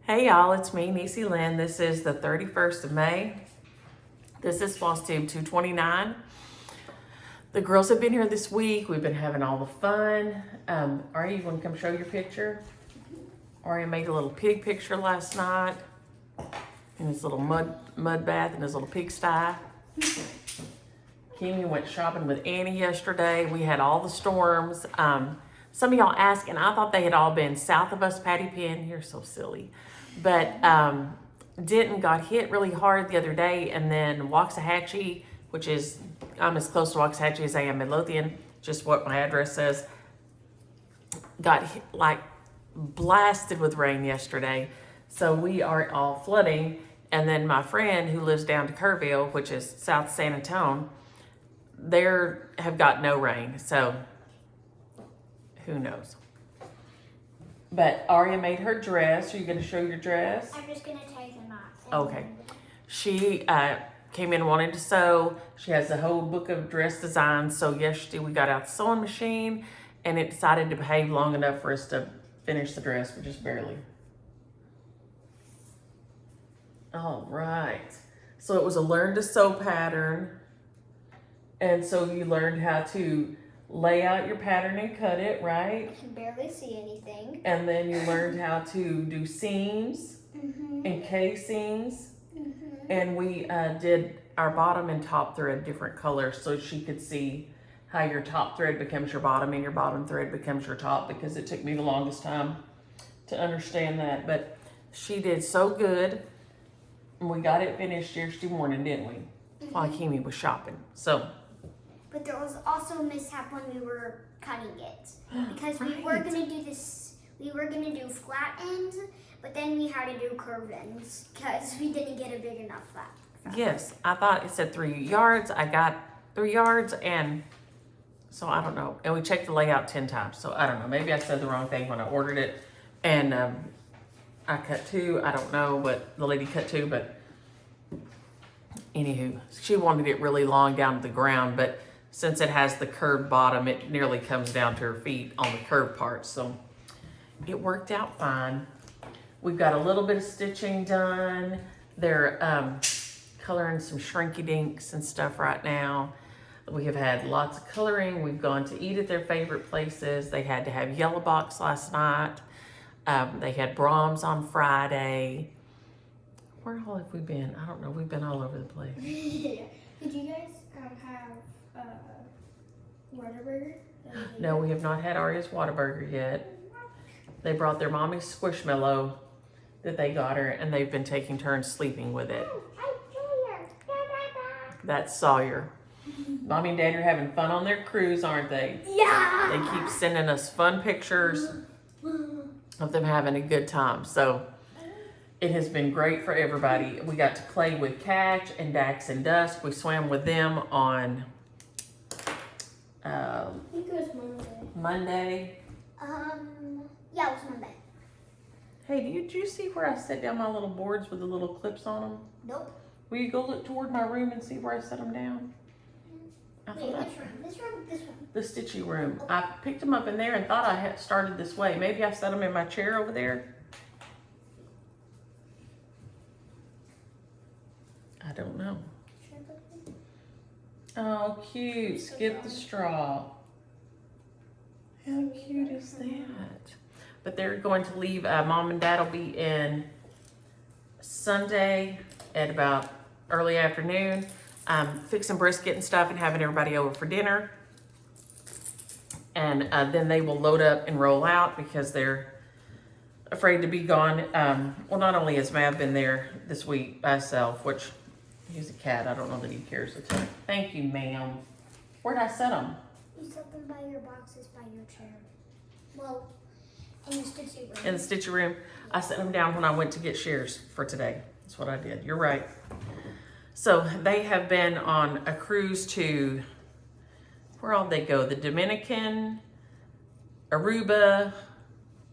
Hey y'all, it's me, Niecy Lynn. This is the 31st of May. This is Flosstube 229. The girls have been here this week. We've been having all the fun. Aria, you want to come show your picture? Aria made a little pig picture last night in his little mud bath in his little pigsty. Kimmy went shopping with Annie yesterday. We had all the storms. Some of y'all asked, and I thought they had all been south of us, Patty Penn. You're so silly. But Denton got hit really hard the other day, and then Waxahachie, which is, I'm as close to Waxahachie as I am Midlothian, just what my address says, got hit, like blasted with rain yesterday. So we are all flooding. And then my friend who lives down to Kerrville, which is South San Antonio, there have got no rain. So who knows? But Aria made her dress. Are you going to show your dress? I'm just going to tie the knots. Okay. She came in wanting to sew. She has a whole book of dress designs. So yesterday we got out the sewing machine and it decided to behave long enough for us to finish the dress, but just barely. All right. So it was a learn to sew pattern. And so you learned how to lay out your pattern and cut it, right? I can barely see anything. And then you learned how to do seams and casings. And we did our bottom and top thread different colors so she could see how your top thread becomes your bottom and your bottom thread becomes your top, because it took me the longest time to understand that. But she did so good. And we got it finished yesterday morning, didn't we? While Kimmy was shopping. So. But there was also a mishap when we were cutting it. Because we were going to do this, we were going to do flat ends, but then we had to do curved ends because we didn't get a big enough flat. Yes, I thought it said 3 yards. I got 3 yards, and so I don't know. And we checked the layout 10 times, so I don't know. Maybe I said the wrong thing when I ordered it. And I cut 2. I don't know, but the lady cut 2. But anywho, she wanted it really long down to the ground, but since it has the curved bottom, it nearly comes down to her feet on the curved part. So it worked out fine. We've got a little bit of stitching done. They're coloring some shrinky dinks and stuff right now. We have had lots of coloring. We've gone to eat at their favorite places. They had to have yellow box last night. They had Brahms on Friday. Where all have we been? I don't know. We've been all over the place. Yeah. Did you guys have Whataburger? No, we have not had Aria's Whataburger yet. They brought their mommy's Squishmallow that they got her, and they've been taking turns sleeping with it. That's Sawyer. Mommy and Dad are having fun on their cruise, aren't they? Yeah! They keep sending us fun pictures of them having a good time. So it has been great for everybody. We got to play with Catch and Dax and Dusk. We swam with them on I think it was Monday. Yeah, it was Monday. Hey, did you see where I set down my little boards with the little clips on them? Nope. Will you go look toward my room and see where I set them down? Wait, which room? This room? This one? The stitchy room. I picked them up in there and thought I had started this way. Maybe I set them in my chair over there. I don't know. Oh, cute. Skip the straw. How cute is that? But they're going to leave. Mom and Dad will be in Sunday at about early afternoon, fixing brisket and stuff and having everybody over for dinner. And then they will load up and roll out because they're afraid to be gone. Well, not only has Mav been there this week by himself, which he's a cat. I don't know that he cares a ton. Thank you, ma'am. Where'd I set them? You set them by your boxes, by your chair. Well, in the stitchy room. In the stitchy room. I set them down when I went to get shears for today. That's what I did. You're right. So they have been on a cruise to, where all they go? The Dominican, Aruba,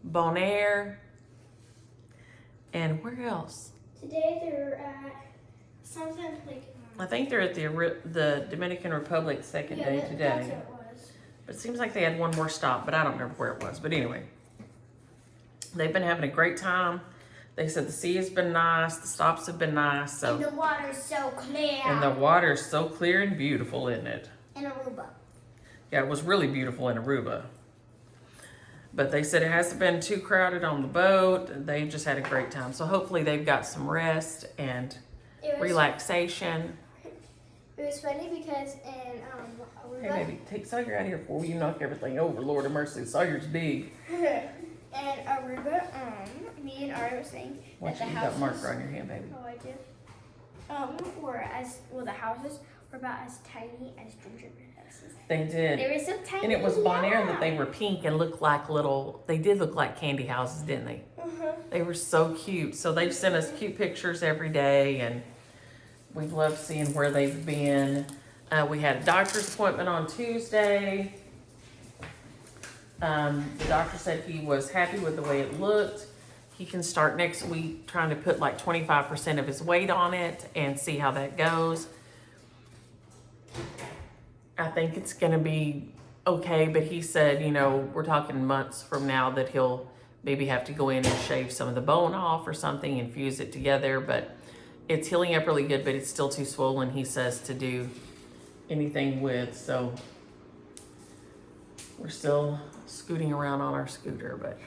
Bonaire, and where else? Today they're at something like. I think they're at the Dominican Republic second day today. That's what it was. But it seems like they had one more stop, but I don't remember where it was. But anyway, they've been having a great time. They said the sea has been nice, the stops have been nice. So and the water's so clear. and the water's so clear and beautiful, isn't it? In Aruba. Yeah, it was really beautiful in Aruba. But they said it hasn't been too crowded on the boat. They've just had a great time. So hopefully they've got some rest and relaxation. It was funny because in Aruba. Hey, baby, take Sawyer out of here before you knock everything over. Lord have mercy, Sawyer's big. And Aruba, me and Ari were saying Watch that it, the you houses. got a marker on your hand, baby. Oh, I do. The houses were about as tiny as gingerbread houses. They did. They were so tiny. And it was Bonaire that they were pink and looked like they did look like candy houses, didn't they? They were so cute. So they've sent us cute pictures every day, and we've loved seeing where they've been. We had a doctor's appointment on Tuesday. The doctor said he was happy with the way it looked. He can start next week trying to put like 25% of his weight on it and see how that goes. I think it's going to be okay, but he said, you know, we're talking months from now that he'll maybe have to go in and shave some of the bone off or something and fuse it together, but it's healing up really good, but it's still too swollen, he says, to do anything with. So we're still scooting around on our scooter, but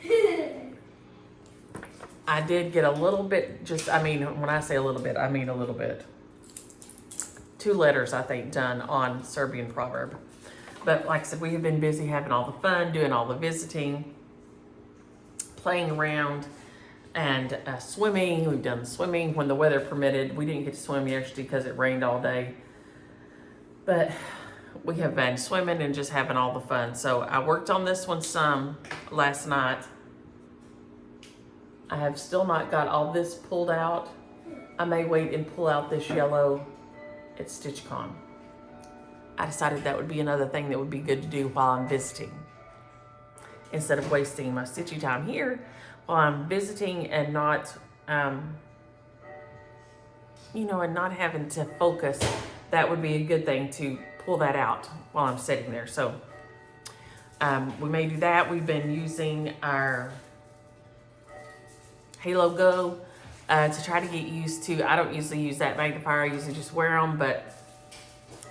I did get a little bit, when I say a little bit, I mean a little bit. 2 letters, I think, done on Serbian Proverb. But like I said, we have been busy having all the fun, doing all the visiting, playing around, and swimming. We've done swimming when the weather permitted. We didn't get to swim yesterday because it rained all day. But we have been swimming and just having all the fun. So I worked on this one some last night. I have still not got all this pulled out. I may wait and pull out this yellow at StitchCon. I decided that would be another thing that would be good to do while I'm visiting. Instead of wasting my stitchy time here while I'm visiting and not, and not having to focus, that would be a good thing to pull that out while I'm sitting there. So we may do that. We've been using our Halo Go to try to get used to. I don't usually use that magnifier. I usually just wear them, but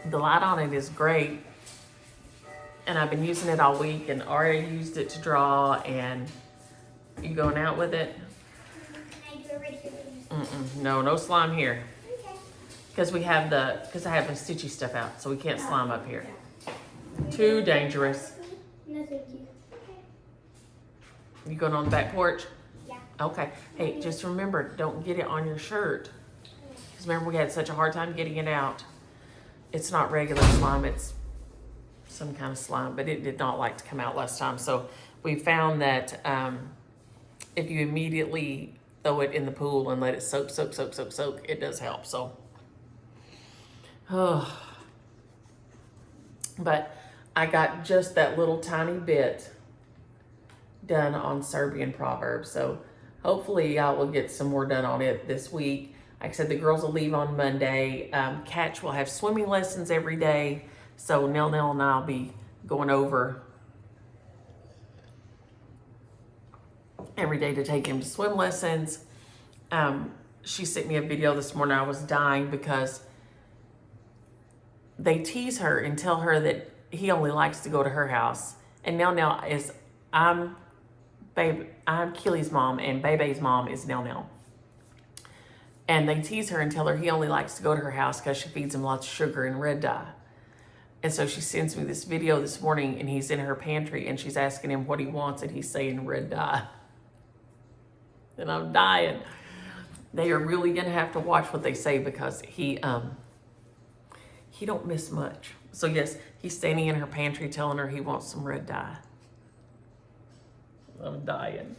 the light on it is great. And I've been using it all week, and Aria used it to draw. And you going out with it? Can I do it right here? No slime here. Okay. Because I have the stitchy stuff out, so we can't slime up here. Too dangerous. No, thank you. Okay. You going on the back porch? Yeah. Okay. Hey, just remember, don't get it on your shirt. Because remember, we had such a hard time getting it out. It's not regular slime, it's some kind of slime, but it did not like to come out last time. So we found that if you immediately throw it in the pool and let it soak, it does help. So, but I got just that little tiny bit done on Serbian Proverb. So hopefully I will get some more done on it this week. Like I said, the girls will leave on Monday. Catch will have swimming lessons every day. So Nell and I'll be going over every day to take him to swim lessons. She sent me a video this morning. I was dying because they tease her and tell her that he only likes to go to her house. And Nell is, I'm Keely's mom, and Bebe's mom is Nell. And they tease her and tell her he only likes to go to her house because she feeds him lots of sugar and red dye. And so she sends me this video this morning, and he's in her pantry, and she's asking him what he wants, and he's saying red dye. And I'm dying. They are really gonna have to watch what they say because he don't miss much. So yes, he's standing in her pantry telling her he wants some red dye. I'm dying.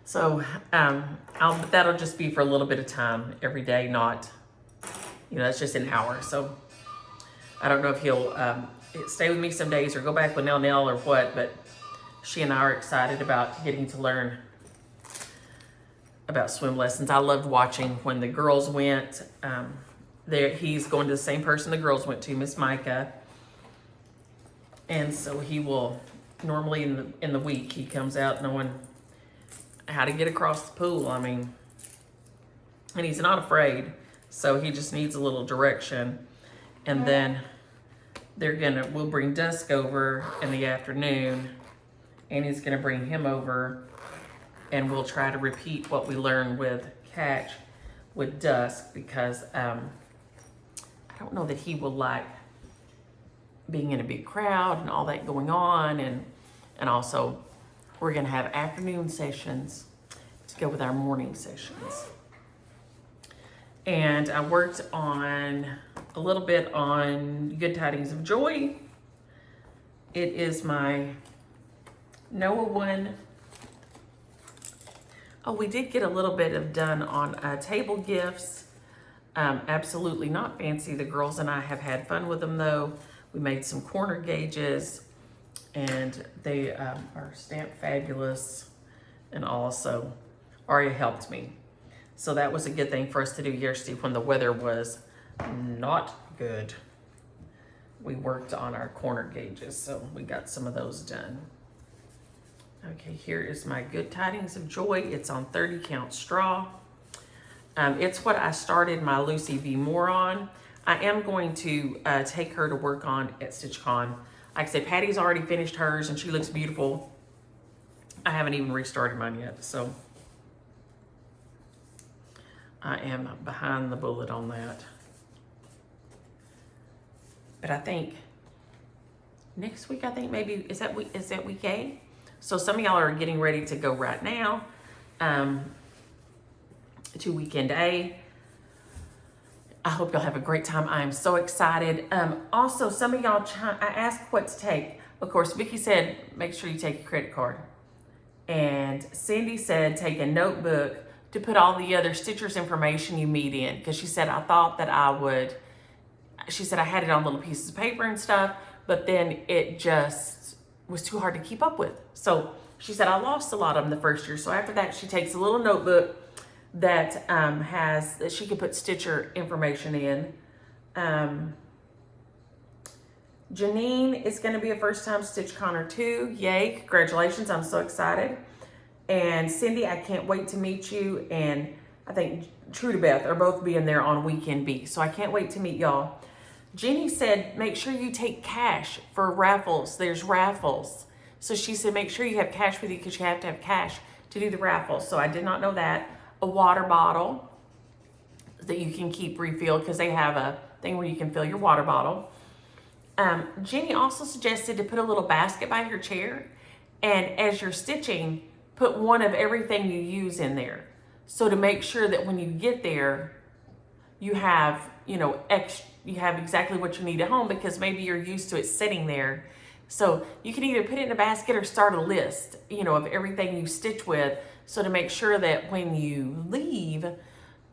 So that'll just be for a little bit of time every day, not, it's just an hour. So I don't know if he'll stay with me some days or go back with Nell or what, but she and I are excited about getting to learn about swim lessons. I loved watching when the girls went. He's going to the same person the girls went to, Miss Micah. And so he will, normally in the week, he comes out knowing how to get across the pool. I mean, and he's not afraid, so he just needs a little direction. And then we'll bring Dusk over in the afternoon, and he's gonna bring him over, and we'll try to repeat what we learned with Catch with Dusk, because I don't know that he will like being in a big crowd and all that going on, and also we're gonna have afternoon sessions to go with our morning sessions. And I worked on a little bit on Good Tidings of Joy. It is my Noah one. Oh, we did get a little bit of done on table gifts. Absolutely not fancy. The girls and I have had fun with them though. We made some corner gauges, and they are stamped fabulous. And also, Aria helped me. So that was a good thing for us to do yesterday when the weather was not good. We worked on our corner gauges, so we got some of those done. Okay, here is my Good Tidings of Joy. It's on 30 count straw. It's what I started my Lucy V. Moore on. I am going to take her to work on at StitchCon. Like I said, Patty's already finished hers and she looks beautiful. I haven't even restarted mine yet, so I am behind the bullet on that. But I think next week, I think maybe, is that week 8? So some of y'all are getting ready to go right now to weekend A. I hope y'all have a great time. I am so excited. Also, some of y'all, I asked what to take. Of course, Vicki said, make sure you take your credit card. And Cindy said, take a notebook to put all the other stitchers information you meet in. Because she said, I thought that I would, she said I had it on little pieces of paper and stuff, but then it just was too hard to keep up with. So she said, I lost a lot of them the first year. So after that, she takes a little notebook that that she could put stitcher information in. Janine is going to be a first-time StitchConner too. Yay, congratulations, I'm so excited. And Cindy, I can't wait to meet you. And I think True to Beth are both being there on weekend B. So I can't wait to meet y'all. Jenny said, make sure you take cash for raffles. There's raffles. So she said, make sure you have cash with you because you have to have cash to do the raffles. So I did not know that. A water bottle that you can keep refilled because they have a thing where you can fill your water bottle. Jenny also suggested to put a little basket by your chair, and as you're stitching, put one of everything you use in there. So to make sure that when you get there, you have, you have exactly what you need at home, because maybe you're used to it sitting there. So you can either put it in a basket or start a list, of everything you stitch with. So to make sure that when you leave,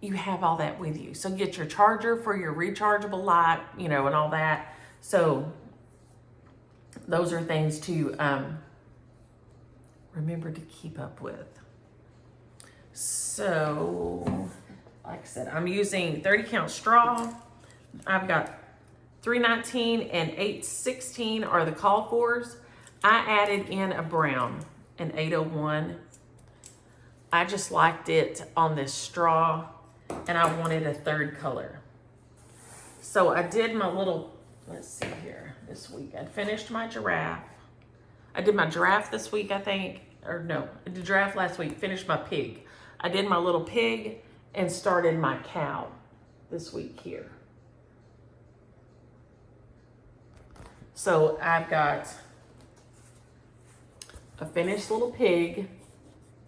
you have all that with you. So get your charger for your rechargeable light, and all that. So those are things to remember to keep up with. So, like I said, I'm using 30 count straw. I've got 319 and 816 are the call fors. I added in a brown, an 801. I just liked it on this straw, and I wanted a third color. So I did my little, let's see here, this week. I finished my giraffe. I did my giraffe this week, I think. Or no, I did giraffe last week, finished my pig. I did my little pig and started my cow this week here. So I've got a finished little pig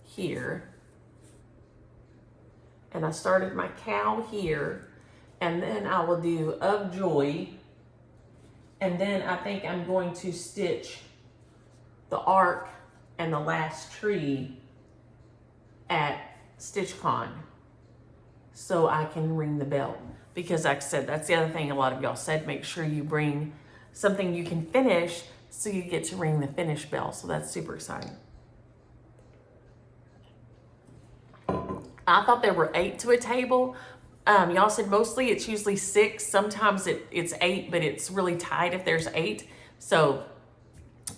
here. And I started my cow here. And then I will do Of Joy. And then I think I'm going to stitch the ark and the last tree at StitchCon so I can ring the bell. Because like I said, that's the other thing a lot of y'all said, make sure you bring something you can finish so you get to ring the finish bell. So that's super exciting. I thought there were 8 to a table. Y'all said mostly it's usually 6. Sometimes it's 8, but it's really tight if there's 8. So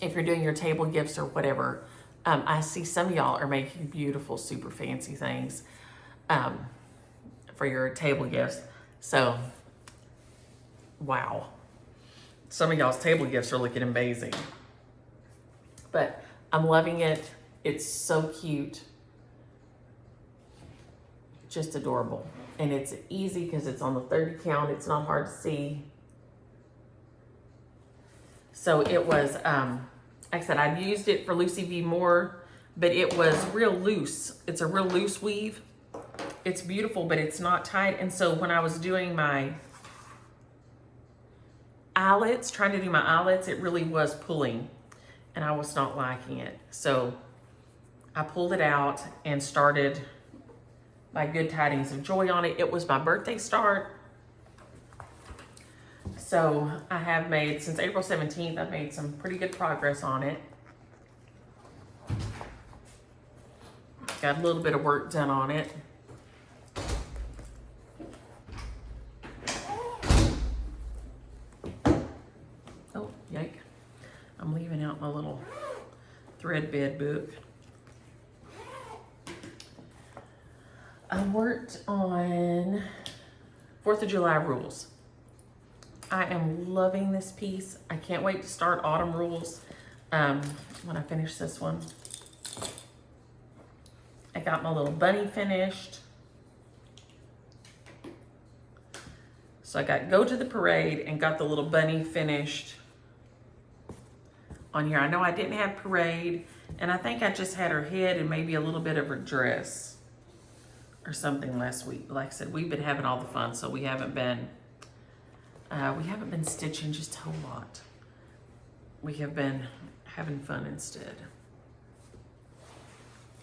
if you're doing your table gifts or whatever, I see some of y'all are making beautiful, super fancy things for your table gifts. So, wow. Some of y'all's table gifts are looking amazing. But I'm loving it. It's so cute. Just adorable. And it's easy because it's on the 30 count. It's not hard to see. So it was, like I said, I'd used it for Lucy V. Moore, but it was real loose. It's a real loose weave. It's beautiful, but it's not tight. And so when I was doing my eyelets, trying to do my eyelets, it really was pulling, and I was not liking it. So I pulled it out and started my Good Tidings of Joy on it. It was my birthday start. So I have made, since April 17th, I've made some pretty good progress on it. Got a little bit of work done on it. Oh, yike. I'm leaving out my little thread bed book. I worked on 4th of July rules. I am loving this piece. I can't wait to start autumn rules when I finish this one. I got my little bunny finished. So I got Go to the Parade and got the little bunny finished on here. I know I didn't have Parade, and I think I just had her head and maybe a little bit of her dress or something last week. Like I said, we've been having all the fun, so we haven't been stitching just a whole lot. We have been having fun instead.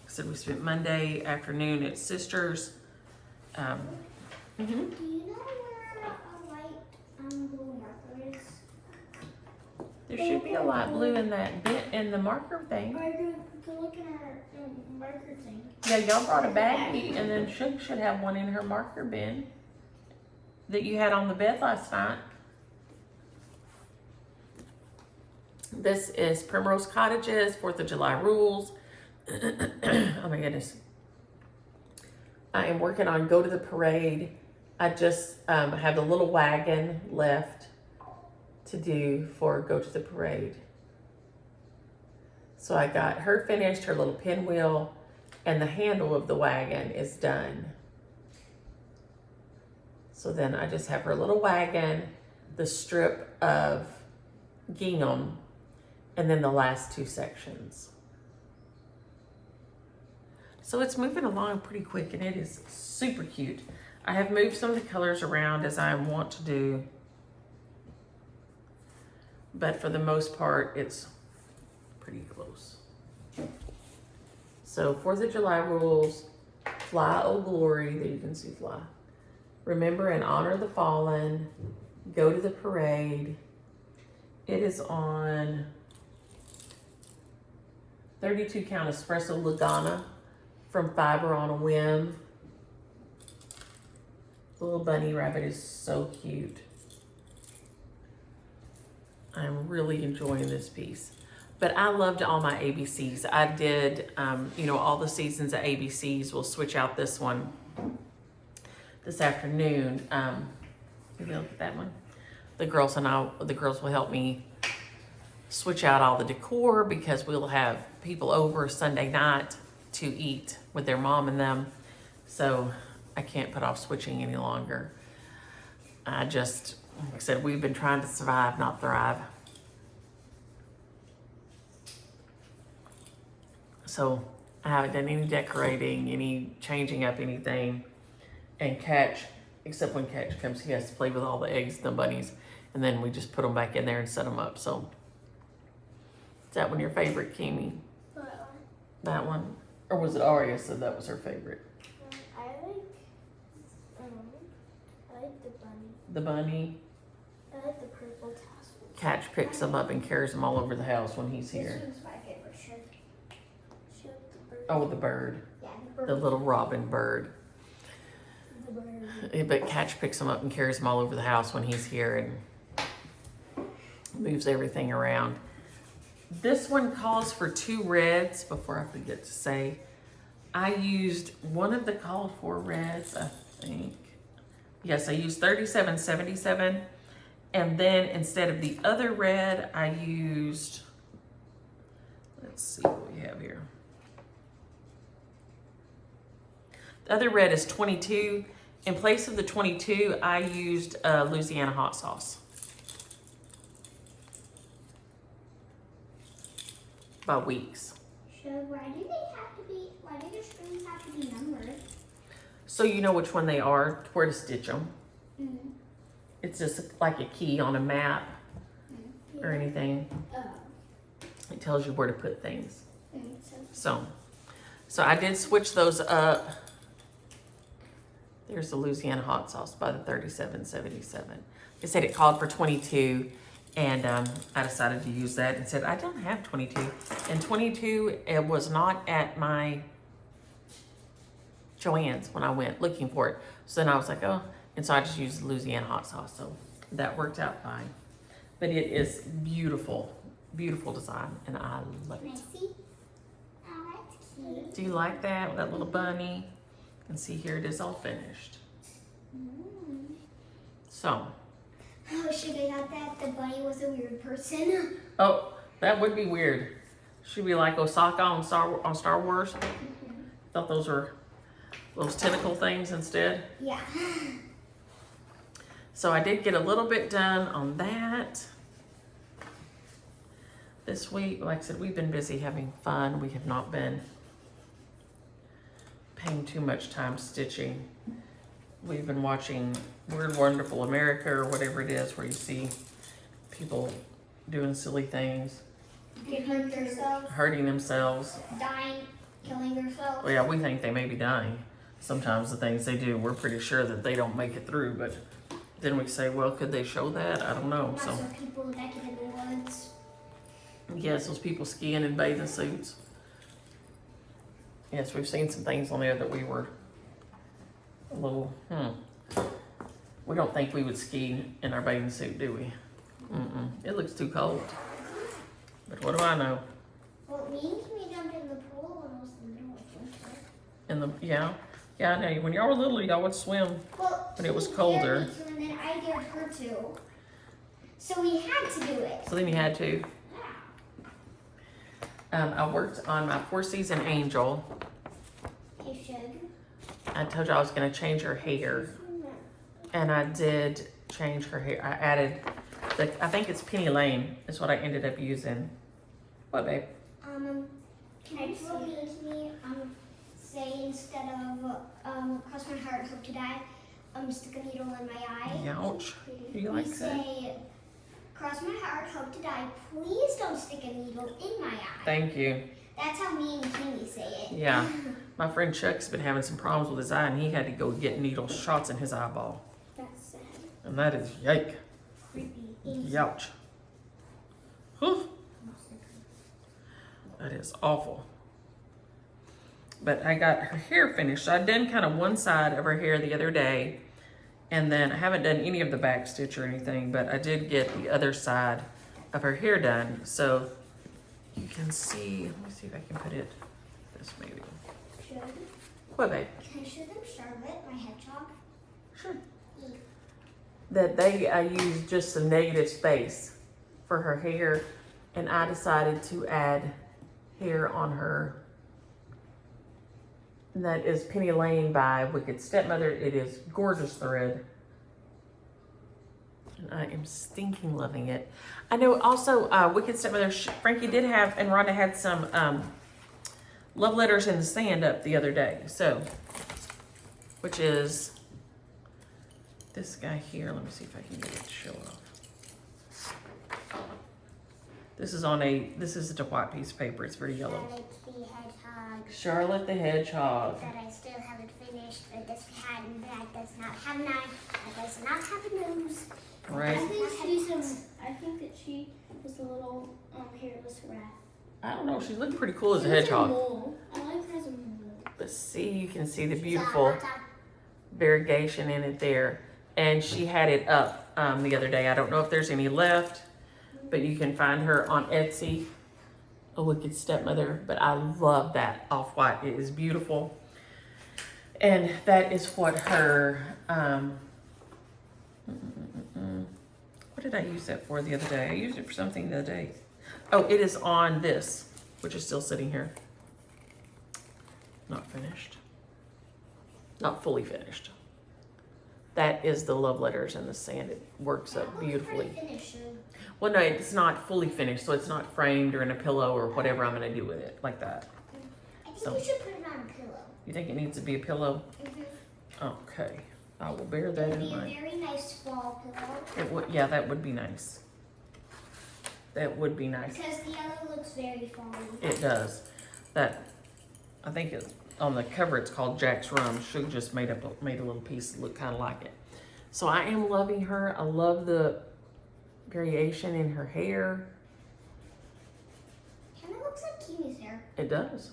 So we spent Monday afternoon at Sisters. Do you know where a light blue marker is? There should be a light blue in that bit in the marker thing. I can look at our marker thing. Yeah, y'all brought a baggie, and then Shook should have one in her marker bin that you had on the bed last night. This is Primrose Cottages, 4th of July rules. Oh my goodness. I am working on Go to the Parade. I just have the little wagon left to do for Go to the Parade. So I got her finished, her little pinwheel, and the handle of the wagon is done. So then I just have her little wagon, the strip of gingham, and then the last two sections. So it's moving along pretty quick, and it is super cute. I have moved some of the colors around as I want to do, but for the most part, it's pretty close. So 4th of July rules, Fly, Oh Glory, there you can see Fly. Remember and Honor the Fallen, Go to the Parade. It is on 32 count espresso Lagana from Fiber on a Whim. The little bunny rabbit is so cute. I'm really enjoying this piece. But I loved all my ABCs. I did, all the seasons of ABCs. We'll switch out this one this afternoon. Maybe look at that one. The girls will help me switch out all the decor because we'll have people over Sunday night to eat with their mom and them. So I can't put off switching any longer. Like I said, we've been trying to survive, not thrive. So I haven't done any decorating, any changing up anything. And Catch, except when Catch comes, he has to play with all the eggs and the bunnies. And then we just put them back in there and set them up. So is that one your favorite, Kimi? That one? Or was it Aria said that was her favorite? I like the bunny. The bunny? I like the purple tassel. Catch picks them up and carries them all over the house when he's here. This one's my favorite shirt. The bird. Oh, the bird. Yeah, the bird. The little robin bird. The bird. But Catch picks them up and carries them all over the house when he's here and moves everything around. This one calls for 2 reds. Before I forget to say, I used one of the called for reds, I think. Yes, I used 3777. And then instead of the other red, I used, let's see what we have here. The other red is 22. In place of the 22, I used Louisiana hot sauce. By weeks. So why do the strings have to be numbered? So you know which one they are, where to stitch them. Mm-hmm. It's just like a key on a map or anything. It tells you where to put things. So I did switch those up. There's the Louisiana hot sauce by the 3777. It said it called for 22, and I decided to use that and said, I don't have 22. And 22, it was not at my Joann's when I went looking for it. So then I was like, oh, and so I just used the Louisiana hot sauce. So that worked out fine. But it is beautiful, beautiful design, and I love it. Can I see? Oh, that's cute. Do you like that, with that little bunny? And see, here it is all finished. So. Oh, should I thought that the bunny was a weird person. Oh, that would be weird. She'd be like Osaka on Star Wars. Thought those were those tentacle things instead. Yeah. So I did get a little bit done on that. This week, like I said, we've been busy having fun. We have not been paying too much time stitching. We've been watching Weird Wonderful America or whatever it is, where you see people doing silly things, hurting themselves, dying, killing themselves. Well, yeah, we think they may be dying. Sometimes the things they do, we're pretty sure that they don't make it through, but then we say, well, could they show that? I don't know. Lots So of people naked in the woods. yes, those people skiing in bathing suits. Yes, we've seen some things on there that we were a little, we don't think we would ski in our bathing suit, do we? It looks too cold. But what do I know? Well, me and Kimmy jumped in the pool when it was in the middle of winter. Yeah, I know. When y'all were little, y'all would swim when it was colder. Me too, and then I dared her to. So we had to do it. So then you had to. I worked on my 4-season angel. Hey, Shug. I told you I was going to change her hair. And I did change her hair. I added, I think it's Penny Lane is what I ended up using. What, babe? Can I just me say instead of cross my heart, hope to die, stick a needle in my eye? Ouch. Do you like that? Say, cross my heart, hope to die, please don't stick a needle in my eye. Thank you. That's how me and Kimmy say it. Yeah. My friend Chuck's been having some problems with his eye, and he had to go get needle shots in his eyeball. That's sad. And that is yike. Creepy. Youch. Whew. That is awful. But I got her hair finished. So I done kind of one side of her hair the other day. And then I haven't done any of the back stitch or anything, but I did get the other side of her hair done. So you can see, let me see if I can put it this maybe. Should What, babe? Can I show them Charlotte, my hedgehog? Sure. That they used just some negative space for her hair, and I decided to add hair on her. And that is Penny Lane by Wicked Stepmother. It is gorgeous thread. And I am stinking loving it. I know also Wicked Stepmother, Frankie did have, and Rhonda had some love letters in the sand up the other day. So, which is this guy here. Let me see if I can get it to show off. This is a white piece of paper. It's very yellow. Charlotte the hedgehog. Charlotte the Hedgehog. That I still haven't finished, but that does not have that does not have a nose. Right. I think that she is a little hairless rat. I don't know. She looked pretty cool as a She looks hedgehog. mole. I like her as a mole. But see, you can see the beautiful variegation in it there. And she had it up the other day. I don't know if there's any left, but you can find her on Etsy. a wicked stepmother, but I love that off-white. It is beautiful. And that is what her, what did I use that for the other day? I used it for something the other day. Oh, it is on this, which is still sitting here. Not finished. Not fully finished. That is the love letters and the sand. It works up beautifully. Well, no, it's not fully finished, so it's not framed or in a pillow or whatever I'm gonna do with it, like that. I think you should put it on a pillow. You think it needs to be a pillow? Okay, I will bear that in It would mind. be a very nice fall pillow. It would, yeah, that would be nice. That would be nice. Because the other looks very fally. It does. That, I think it, on the cover it's called Jack's Rum. She just made a little piece that looked kind of like it. So I am loving her. I love the variation in her hair. Kind of looks like Kiwi's hair. It does.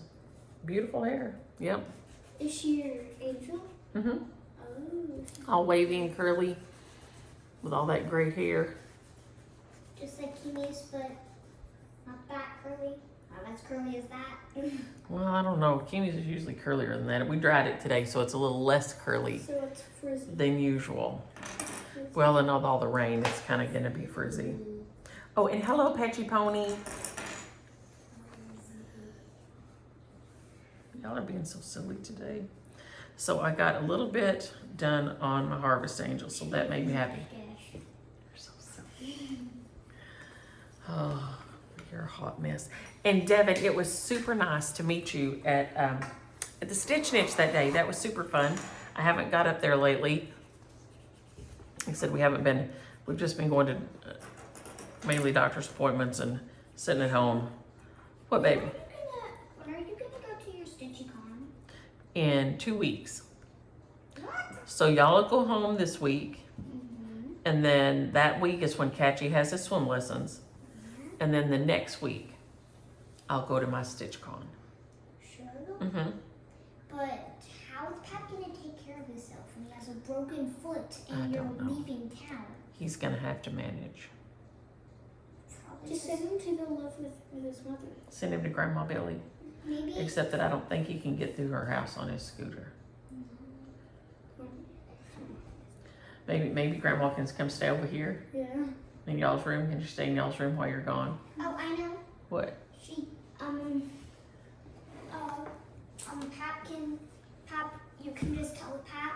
Beautiful hair. Yep. Is she your angel? Mm-hmm. Oh. All wavy and curly with all that great hair. Just like Kiwi's, but not that curly. Not as curly as that. Well, I don't know. Kiwi's is usually curlier than that. We dried it today, so it's a little less curly So it's frizzy. than usual. Well, and with all the rain, it's kind of going to be frizzy. Oh, and hello, Patchy Pony. Y'all are being so silly today. So I got a little bit done on my Harvest Angel, so that made me happy. You're so silly. Oh, you're a hot mess. And Devin, it was super nice to meet you at the Stitch Niche that day. That was super fun. I haven't got up there lately. Like I said, we've just been going to mainly doctor's appointments and sitting at home. What, baby? When are you gonna go to your StitchyCon? In 2 weeks. What? So y'all will go home this week. And then that week is when Catchy has his swim lessons. And then the next week, I'll go to my StitchCon. Sure. Mm-hmm. But how is Pat gonna take care of himself when he has a broken foot I and you're don't know. leaving town? He's gonna have to manage. Probably Just send him to go live with his mother. Send him to Grandma Billy. maybe. Except that I don't think he can get through her house on his scooter. Maybe Grandma can come stay over here Yeah. in y'all's room. Can you stay in y'all's room while you're gone? Oh, I know. What? She, Pat, you can just tell Pat,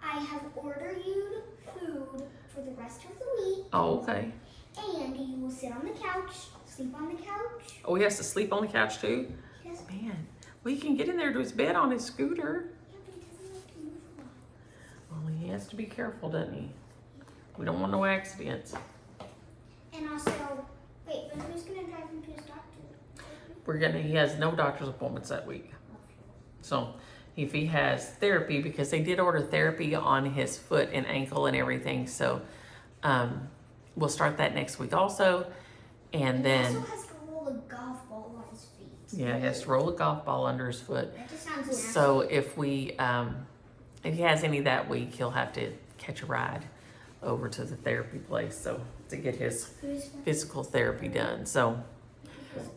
I have ordered you food for the rest of the week, Oh, okay. and you will sit on the couch, sleep on the couch. Oh, he has to sleep on the couch too? Yes. Man, well, he can get in there to his bed on his scooter. Yeah, but he doesn't like to move a lot. Well, he has to be careful, doesn't he? We don't want no accidents. And also, wait, but who's gonna drive him to his doctor? He has no doctor's appointments that week. So if he has therapy, because they did order therapy on his foot and ankle and everything, so we'll start that next week also. And He then, also has to roll a golf ball on his feet. yeah, he has to roll a golf ball under his foot. That just sounds nasty. So if he has any that week, he'll have to catch a ride over to the therapy place, so to get his Who's physical therapy done. So what's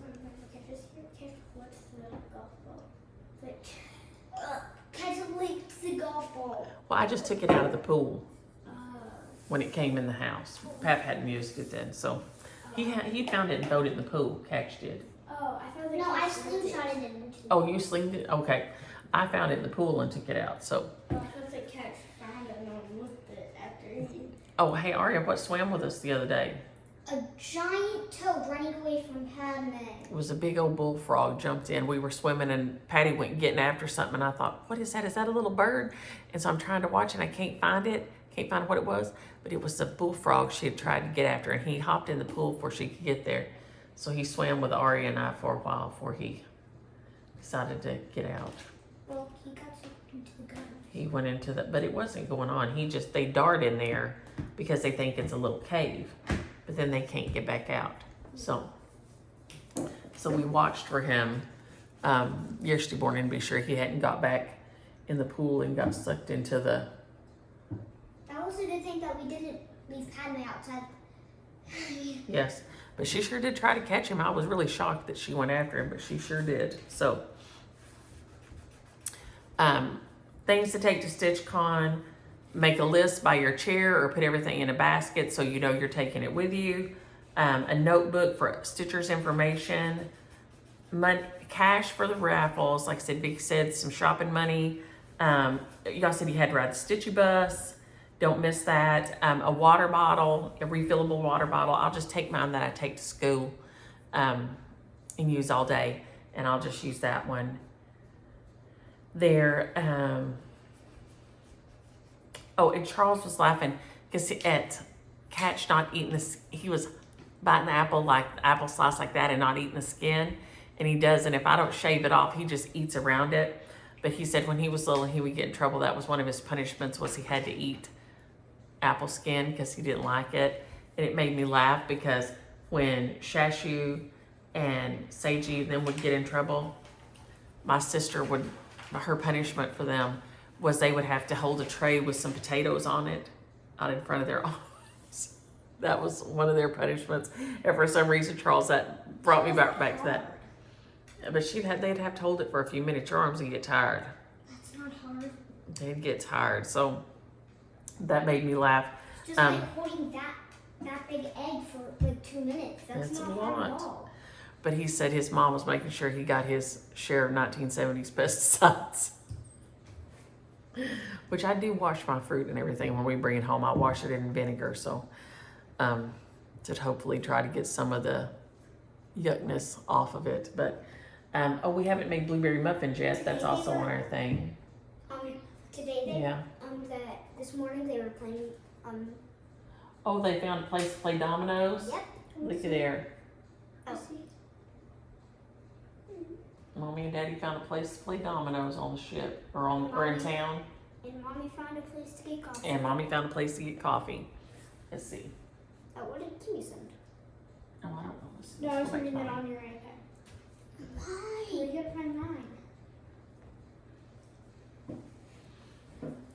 the golf ball? Like, Ketchup licked the golf ball. well, I just took it out of the pool uh, when it came in the house. Pap hadn't used it then, so he found it and throwed it in the pool. Catch did. oh, I found the No, I catch lifted. slingshotted it into the Oh, you slinged it? Okay. I found it in the pool and took it out. So, Oh, I thought the catch found it and no one looked it after he. oh, hey, Aria, what swam with us the other day? A giant toad running away from Padme. It was a big old bullfrog jumped in. We were swimming and Patty went getting after something. And I thought, what is that? Is that a little bird? And so I'm trying to watch and I can't find it. Can't find what it was. But it was a bullfrog she had tried to get after. And he hopped in the pool before she could get there. So he swam with Aria and I for a while before he decided to get out. Well, he got sucked into the gutter. He went into the, but it wasn't going on. They dart in there because they think it's a little cave, but then they can't get back out. So we watched for him yesterday morning to be sure he hadn't got back in the pool and got sucked into the, That was a good thing that we didn't leave Padme outside. yes. But she sure did try to catch him. I was really shocked that she went after him, but she sure did. So, things to take to StitchCon. Make a list by your chair or put everything in a basket so you know you're taking it with you. A notebook for stitchers information. Cash for the raffles. Like I said, Vicky said, some shopping money. Y'all said you had to ride the Stitchy bus. Don't miss that. A water bottle, a refillable water bottle. I'll just take mine that I take to school and use all day. And I'll just use that one there. Oh, and Charles was laughing because at Catch not eating this, he was biting the apple like the apple slice like that and not eating the skin. And he does, and if I don't shave it off, he just eats around it. But he said when he was little, he would get in trouble. That was one of his punishments, was he had to eat apple skin because he didn't like it. And it made me laugh because when Shashu and Seiji then would get in trouble, my sister would, her punishment for them was they would have to hold a tray with some potatoes on it out in front of their arms. That was one of their punishments. And for some reason, Charles, that brought me back to that. But they'd have to hold it for a few minutes. Your arms would get tired. That's not hard. They'd get tired. So that made me laugh. Just like holding that big egg for like 2 minutes. That's not hard at all. But he said his mom was making sure he got his share of 1970s pesticides. Which I do wash my fruit and everything when we bring it home. I wash it in vinegar, so to hopefully try to get some of the yuckness off of it. But oh, we haven't made blueberry muffins yet. That's also on our thing. Today this morning they were playing Oh, they found a place to play dominoes. Yep. Look at there. Oh. Mommy and Daddy found a place to play dominoes on the ship or in town. And Mommy found a place to get coffee. And Mommy found a place to get coffee. Let's see. Oh, what did Kimmy send? Oh, I don't know. No, I was sending it on your iPad. Why? We gotta find mine.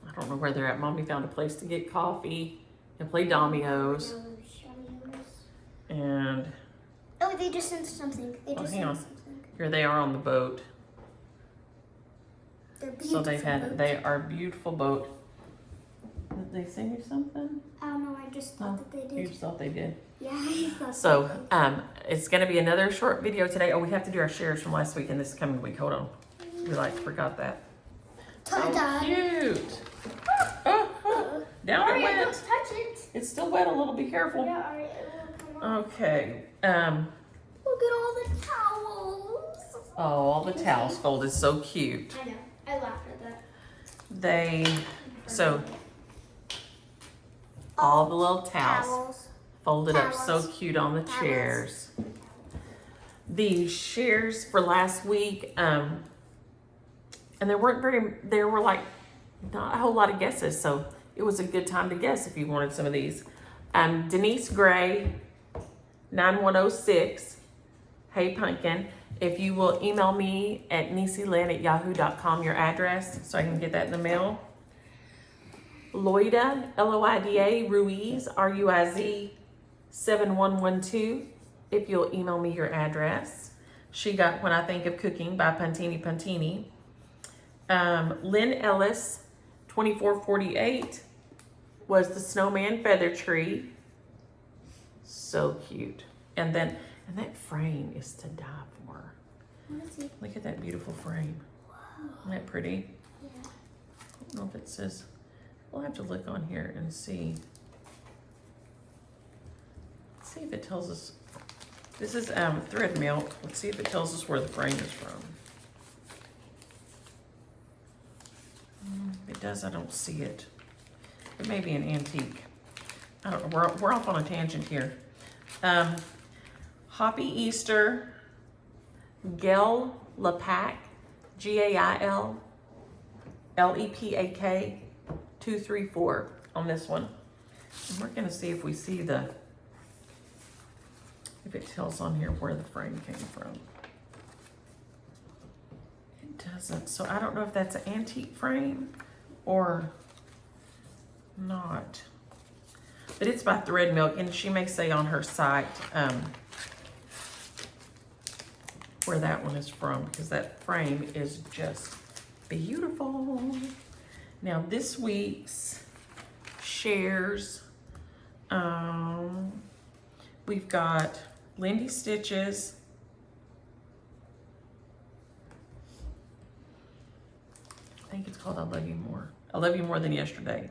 I don't know where they're at. Mommy found a place to get coffee and play dominoes. And Oh, they just sent something. They just hang on. sent something. Here they are on the boat. They're So beautiful. they are beautiful boat. Did they send you something? Oh no, I just thought that they You did. just thought they did. Yeah, I thought So it's gonna be another short video today. Oh, we have to do our shares from last week and this coming week. Hold on. We forgot that. Oh, cute. Oh, down it Aria, went. don't touch it. It's still wet a little. Be careful. Yeah, Aria, it will come off. Okay. Look at all the towels. Oh, all the towels folded. So cute. I know. I laughed at that. All the little towels folded up so Towels. cute on the Towels. chairs. The shares for last week, and there were like not a whole lot of guesses, so it was a good time to guess if you wanted some of these. Denise Gray, 9106, Hey Pumpkin. If you will email me at niecylynn@yahoo.com your address so I can get that in the mail. Loida, Loida Ruiz, Ruiz 7112. If you'll email me your address. She got When I Think of Cooking by Puntini Puntini. Lynn Ellis, 2448, was the Snowman Feather Tree. So cute. And that frame is to die for. Look at that beautiful frame. Isn't that pretty? Yeah. I don't know if it says. We'll have to look on here and see. Let's see if it tells us. This is thread milk. Let's see if it tells us where the frame is from. If it does, I don't see it. It may be an antique. I don't know. We're off on a tangent here. Hoppy Easter, Gail Lepak, Gail Lepak 234 on this one. And we're gonna see if we see if it tells on here where the frame came from. It doesn't, so I don't know if that's an antique frame or not. But it's by Thread Milk, and she may say on her site where that one is from, because that frame is just beautiful. Now this week's shares, we've got Lindy Stitches, I think it's called I Love You More. I Love You More Than Yesterday.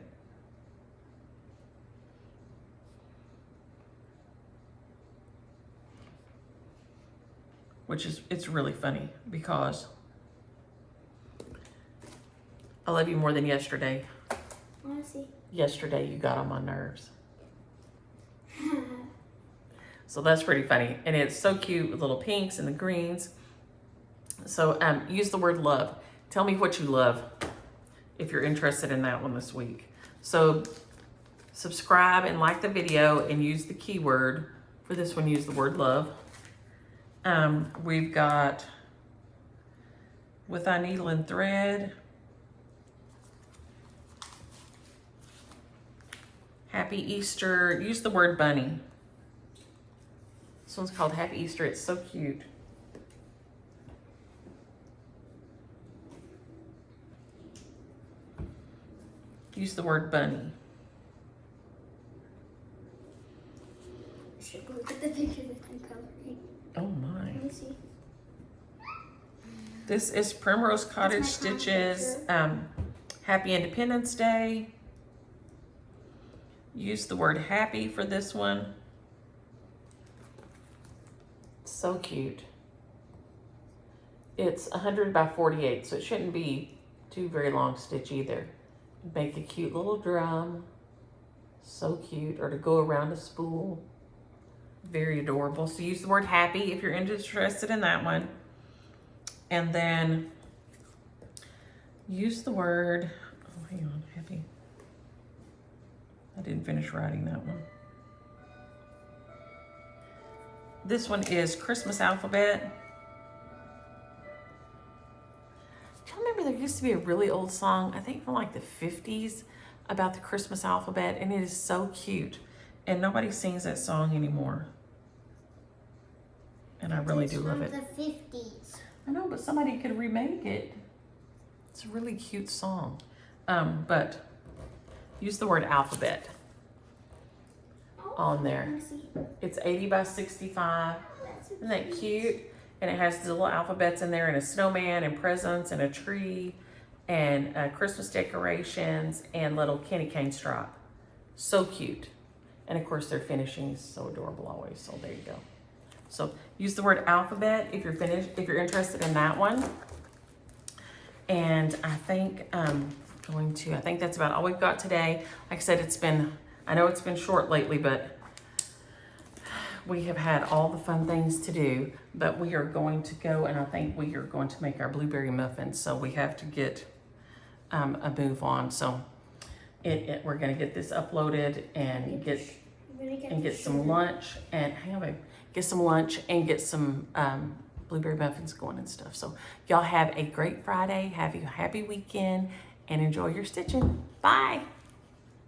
Which is, it's really funny because I love you more than yesterday. Honestly. Yesterday you got on my nerves. So that's pretty funny. And it's so cute with little pinks and the greens. So use the word love. Tell me what you love if you're interested in that one this week. So subscribe and like the video and use the keyword. For this one, use the word love. We've got With Thy Needle and Thread, Happy Easter. Use the word bunny. This one's called Happy Easter. It's so cute. Use the word bunny. Should look at the picture that I'm coloring. Oh my. Let me see. This is Primrose Cottage That's my common Stitches. Happy Independence Day. Use the word happy for this one. So cute. It's 100 by 48, so it shouldn't be too very long stitch either. Make a cute little drum. So cute. Or to go around a spool. Very adorable. So use the word happy if you're interested in that one. And then use the word, oh, hang on, happy. I didn't finish writing that one. This one is Christmas Alphabet. Do you remember there used to be a really old song, I think from like the 50s, about the Christmas alphabet, and it is so cute. And nobody sings that song anymore. And I really do love it. It's from the 50s. I know, but somebody could remake it. It's a really cute song. But use the word alphabet on there. Let me see. It's 80 by 65. Isn't that cute? And it has the little alphabets in there and a snowman and presents and a tree and Christmas decorations and little candy cane stripe. So cute. And of course their finishing is so adorable always. So there you go. So use the word alphabet if you're interested in that one. And I think I think that's about all we've got today. Like I said, I know it's been short lately, but we have had all the fun things to do. But we are going to go, and I think we are going to make our blueberry muffins. So we have to get a move on. So we're gonna get this uploaded and get some lunch and hang on, babe. Get some lunch and get some blueberry muffins going and stuff. So y'all have a great Friday. Have a happy weekend and enjoy your stitching. Bye.